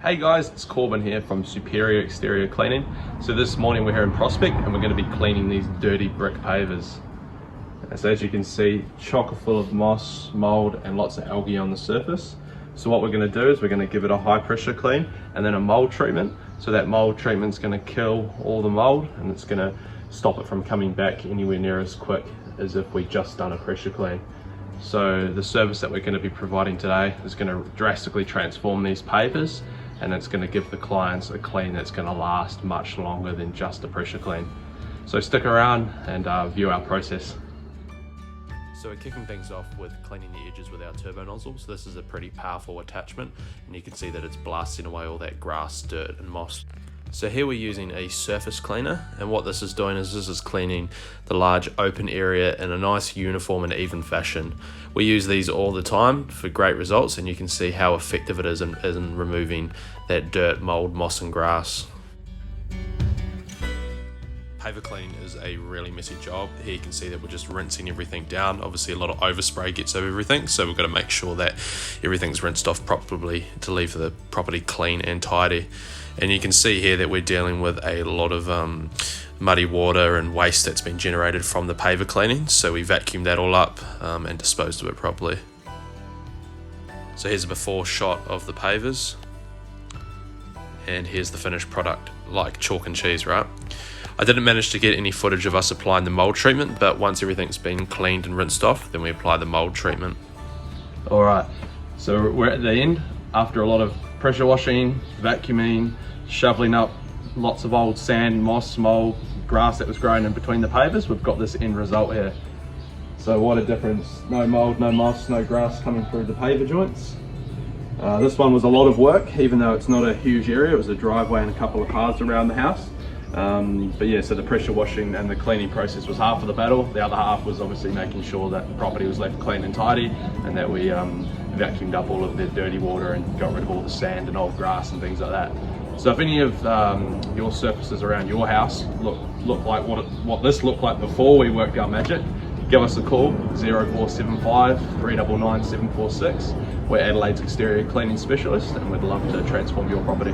Hey guys, it's Corbin here from Superior Exterior Cleaning. So this morning we're here in Prospect and we're going to be cleaning these dirty brick pavers. So as you can see, chock full of moss, mold and lots of algae on the surface. So what we're going to do is we're going to give it a high pressure clean and then a mold treatment. So that mold treatment's going to kill all the mold and it's going to stop it from coming back anywhere near as quick as if we just done a pressure clean. So the service that we're going to be providing today is going to drastically transform these pavers, and it's going to give the clients a clean that's going to last much longer than just a pressure clean. So stick around and view our process. So we're kicking things off with cleaning the edges with our turbo nozzle. So this is a pretty powerful attachment and you can see that it's blasting away all that grass, dirt and moss. So here we're using a surface cleaner, and what this is doing is this is cleaning the large open area in a nice uniform and even fashion. We use these all the time for great results, and you can see how effective it is in removing that dirt, mold, moss and grass. Paver clean is a really messy job. Here you can see that we're just rinsing everything down. Obviously a lot of overspray gets over everything, so we've got to make sure that everything's rinsed off properly to leave the property clean and tidy. And you can see here that we're dealing with a lot of muddy water and waste that's been generated from the paver cleaning, so we vacuumed that all up and disposed of it properly. So here's a before shot of the pavers, and here's the finished product, like chalk and cheese, right? I didn't manage to get any footage of us applying the mold treatment, but once everything's been cleaned and rinsed off, then we apply the mold treatment. Alright, so we're at the end after a lot of pressure washing, vacuuming, shoveling up lots of old sand, moss, mold, grass that was growing in between the pavers. We've got this end result here. So what a difference. No mold, no moss, no grass coming through the paver joints. This one was a lot of work, even though it's not a huge area. It was a driveway and a couple of paths around the house. But yeah, so the pressure washing and the cleaning process was half of the battle. The other half was obviously making sure that the property was left clean and tidy, and that we vacuumed up all of the dirty water and got rid of all the sand and old grass and things like that. So if any of your surfaces around your house look like what this looked like before we worked our magic, give us a call, 0475 399 746. We're Adelaide's exterior cleaning specialist and we'd love to transform your property.